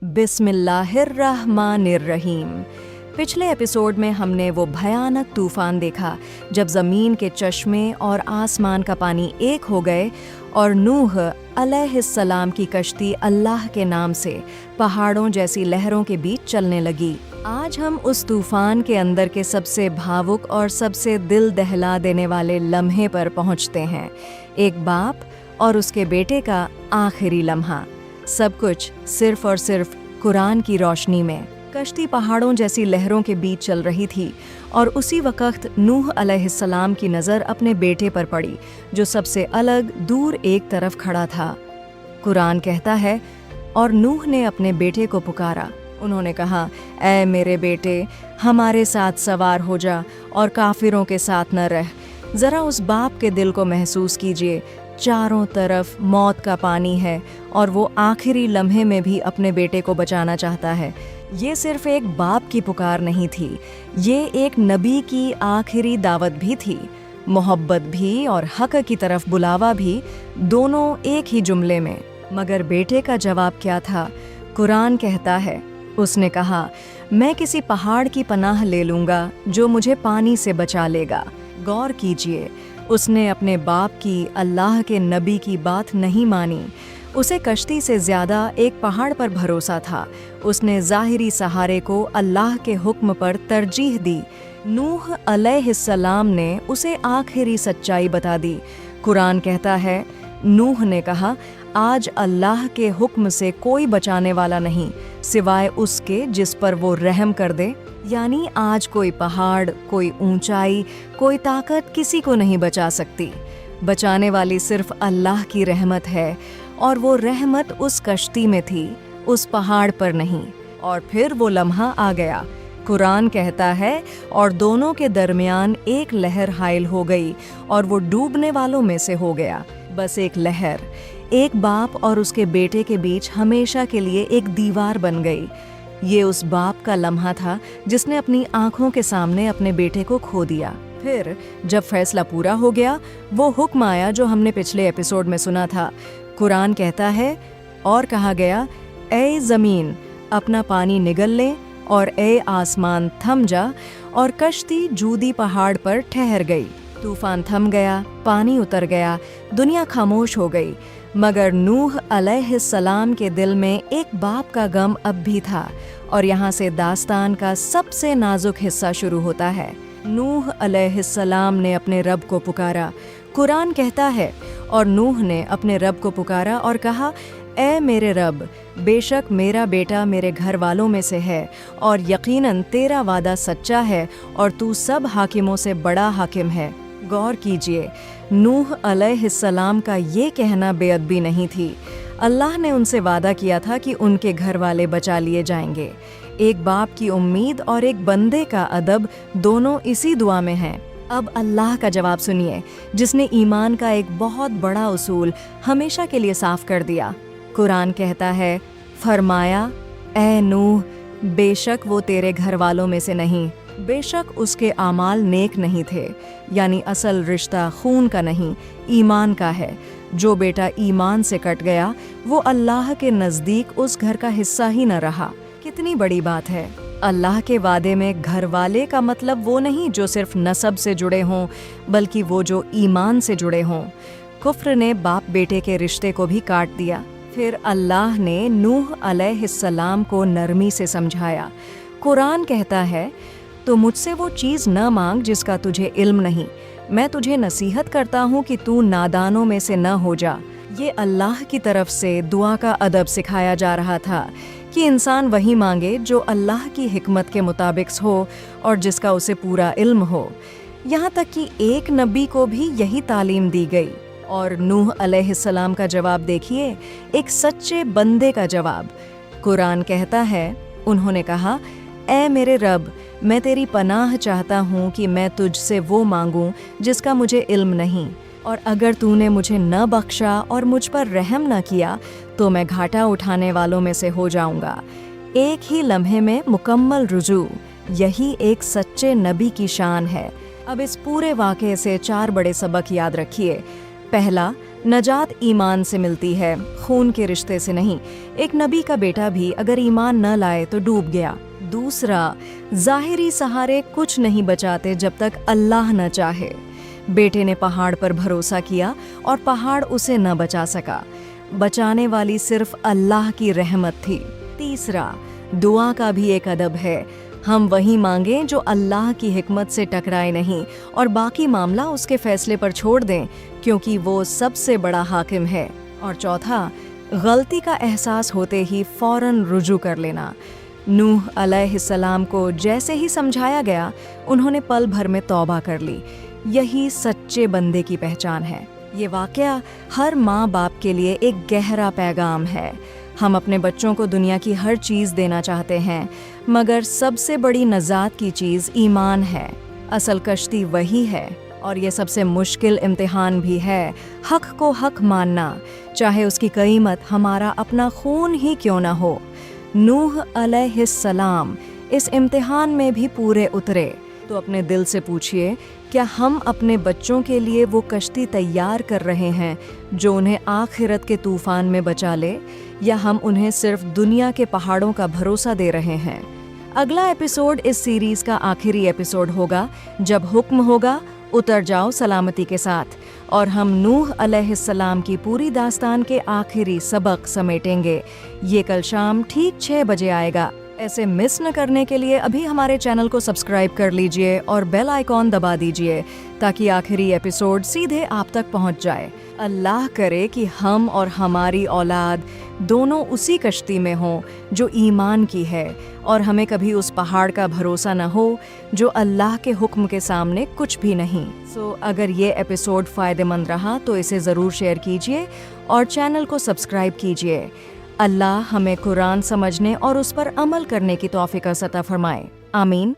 बिस्मिल्लाहिर्रहमानिर्रहीम। पिछले एपिसोड में हमने वो भयानक तूफान देखा जब ज़मीन के चश्मे और आसमान का पानी एक हो गए और नूह अलैहिस्सलाम की कश्ती अल्लाह के नाम से पहाड़ों जैसी लहरों के बीच चलने लगी। आज हम उस तूफान के अंदर के सबसे भावुक और सबसे दिल दहला देने वाले लम्हे पर पहुंचते हैं। एक बाप और उसके बेटे का आखिरी लम्हा, सब कुछ सिर्फ और सिर्फ कुरान की रोशनी में। कश्ती पहाड़ों जैसी लहरों के बीच चल रही थी और उसी वक्त नूह अलैहिस्सलाम की नज़र अपने बेटे पर पड़ी जो सबसे अलग दूर एक तरफ खड़ा था। कुरान कहता है, और नूह ने अपने बेटे को पुकारा। उन्होंने कहा, ऐ मेरे बेटे, हमारे साथ सवार हो जा और काफिरों के साथ न रह। ज़रा उस बाप के दिल को महसूस कीजिए, चारों तरफ मौत का पानी है और वो आखिरी लम्हे में भी अपने बेटे को बचाना चाहता है। ये सिर्फ एक बाप की पुकार नहीं थी, ये एक नबी की आखिरी दावत भी थी। मोहब्बत भी और हक की तरफ बुलावा भी, दोनों एक ही जुमले में। मगर बेटे का जवाब क्या था? कुरान कहता है, उसने कहा, मैं किसी पहाड़ की पनाह ले लूँगा जो मुझे पानी से बचा लेगा। गौर कीजिए, उसने अपने बाप की, अल्लाह के नबी की बात नहीं मानी। उसे कश्ती से ज़्यादा एक पहाड़ पर भरोसा था। उसने ज़ाहिरी सहारे को अल्लाह के हुक्म पर तरजीह दी। नूह अलैहिस्सलाम ने उसे आखिरी सच्चाई बता दी। कुरान कहता है, नूह ने कहा, आज अल्लाह के हुक्म से कोई बचाने वाला नहीं सिवाय उसके जिस पर वो रहम कर दे। यानी आज कोई पहाड़, कोई ऊंचाई, कोई ताकत किसी को नहीं बचा सकती। बचाने वाली सिर्फ अल्लाह की रहमत है, और वो रहमत उस कश्ती में थी, उस पहाड़ पर नहीं। और फिर वो लम्हा आ गया। कुरान कहता है, और दोनों के दरमियान एक लहर हाइल हो गई और वो डूबने वालों में से हो गया। बस एक लहर, एक बाप और उसके बेटे के बीच हमेशा के लिए एक दीवार बन गई। ये उस बाप का लम्हा था जिसने अपनी आंखों के सामने अपने बेटे को खो दिया। फिर जब फैसला पूरा हो गया, वो हुक्म आया जो हमने पिछले एपिसोड में सुना था। कुरान कहता है, और कहा गया, ए ज़मीन अपना पानी निगल ले और ए आसमान थम जा। और कश्ती जूदी पहाड़ पर ठहर गई। तूफान थम गया, पानी उतर गया, दुनिया खामोश हो गई। मगर नूह अलैहिस्सलाम के दिल में एक बाप का गम अब भी था। और यहाँ से दास्तान का सबसे नाजुक हिस्सा शुरू होता है। नूह अलैहिस्सलाम ने अपने रब को पुकारा। कुरान कहता है, और नूह ने अपने रब को पुकारा और कहा, ऐ मेरे रब, बेशक मेरा बेटा मेरे घर वालों में से है और यकीनन तेरा वादा सच्चा है और तू सब हाकिमों से बड़ा हाकिम है। गौर कीजिए, नूह अलैहिस्सलाम का ये कहना बेअदबी नहीं थी। अल्लाह ने उनसे वादा किया था कि उनके घर वाले बचा लिए जाएंगे। एक बाप की उम्मीद और एक बंदे का अदब, दोनों इसी दुआ में हैं। अब अल्लाह का जवाब सुनिए, जिसने ईमान का एक बहुत बड़ा उसूल हमेशा के लिए साफ कर दिया। कुरान कहता है, फरमाया, ऐ नूह, बेशक वो तेरे घर वालों में से नहीं, बेशक उसके आमाल नेक नहीं थे। यानी असल रिश्ता खून का नहीं, ईमान का है। जो बेटा ईमान से कट गया, वो अल्लाह के नज़दीक उस घर का हिस्सा ही न रहा। कितनी बड़ी बात है। अल्लाह के वादे में घर वाले का मतलब वो नहीं जो सिर्फ नसब से जुड़े हों, बल्कि वो जो ईमान से जुड़े हों। कुफ्र ने बाप बेटे के रिश्ते को भी काट दिया। फिर अल्लाह ने नूह अलैहिस्सलाम को नरमी से समझाया। कुरान कहता है, तो मुझसे वो चीज़ न मांग जिसका तुझे इल्म नहीं। मैं तुझे नसीहत करता हूँ कि तू नादानों में से न हो जा। ये अल्लाह की तरफ से दुआ का अदब सिखाया जा रहा था कि इंसान वही मांगे जो अल्लाह की हिकमत के मुताबिक हो और जिसका उसे पूरा इल्म हो। यहाँ तक कि एक नबी को भी यही तालीम दी गई। और नूह अलैहिस्सलाम का जवाब देखिए, एक सच्चे बंदे का जवाब। कुरान कहता है, उन्होंने कहा, ऐ मेरे रब, मैं तेरी पनाह चाहता हूँ कि मैं तुझसे वो मांगूँ जिसका मुझे इल्म नहीं, और अगर तूने मुझे न बख्शा और मुझ पर रहम न किया तो मैं घाटा उठाने वालों में से हो जाऊँगा। एक ही लम्हे में मुकम्मल रुजू, यही एक सच्चे नबी की शान है। अब इस पूरे वाक़े से 4 बड़े सबक याद रखिए। पहला, नजात ईमान से मिलती है, खून के रिश्ते से नहीं। एक नबी का बेटा भी अगर ईमान न लाए तो डूब गया। दूसरा, ज़ाहिरी सहारे कुछ नहीं बचाते जब तक अल्लाह न चाहे। बेटे ने पहाड़ पर भरोसा किया और पहाड़ उसे न बचा सका। बचाने वाली सिर्फ अल्लाह की रहमत थी। तीसरा, दुआ का भी एक अदब है। हम वही मांगें जो अल्लाह की हिकमत से टकराए नहीं, और बाकी मामला उसके फैसले पर छोड़ दें, क्योंकि वो सबसे बड़ा हाकिम है। और चौथा, गलती का एहसास होते ही फौरन रुजू कर लेना। नूह अलैहिस्सलाम को जैसे ही समझाया गया, उन्होंने पल भर में तौबा कर ली। यही सच्चे बंदे की पहचान है। ये वाकया हर माँ बाप के लिए एक गहरा पैगाम है। हम अपने बच्चों को दुनिया की हर चीज़ देना चाहते हैं, मगर सबसे बड़ी नजात की चीज़ ईमान है। असल कश्ती वही है, और ये सबसे मुश्किल इम्तिहान भी है। हक को हक मानना, चाहे उसकी कीमत हमारा अपना खून ही क्यों ना हो। नूह अलैहिस्सलाम इस इम्तिहान में भी पूरे उतरे। तो अपने दिल से पूछिए, क्या हम अपने बच्चों के लिए वो कश्ती तैयार कर रहे हैं जो उन्हें आखिरत के तूफान में बचा ले, या हम उन्हें सिर्फ दुनिया के पहाड़ों का भरोसा दे रहे हैं? अगला एपिसोड इस सीरीज का आखिरी एपिसोड होगा। जब हुक्म होगा, उतर जाओ सलामती के साथ, और हम नूह अलैहिस्सलाम की पूरी दास्तान के आखिरी सबक समेटेंगे। ये कल शाम ठीक 6 बजे आएगा। ऐसे मिस न करने के लिए अभी हमारे चैनल को सब्सक्राइब कर लीजिए और बेल आइकॉन दबा दीजिए, ताकि आखिरी एपिसोड सीधे आप तक पहुंच जाए। अल्लाह करे कि हम और हमारी औलाद दोनों उसी कश्ती में हों जो ईमान की है, और हमें कभी उस पहाड़ का भरोसा न हो जो अल्लाह के हुक्म के सामने कुछ भी नहीं। अगर ये एपिसोड फ़ायदेमंद रहा तो इसे ज़रूर शेयर कीजिए और चैनल को सब्सक्राइब कीजिए। अल्लाह हमें कुरान समझने और उस पर अमल करने की तौफीक अता फरमाए। आमीन।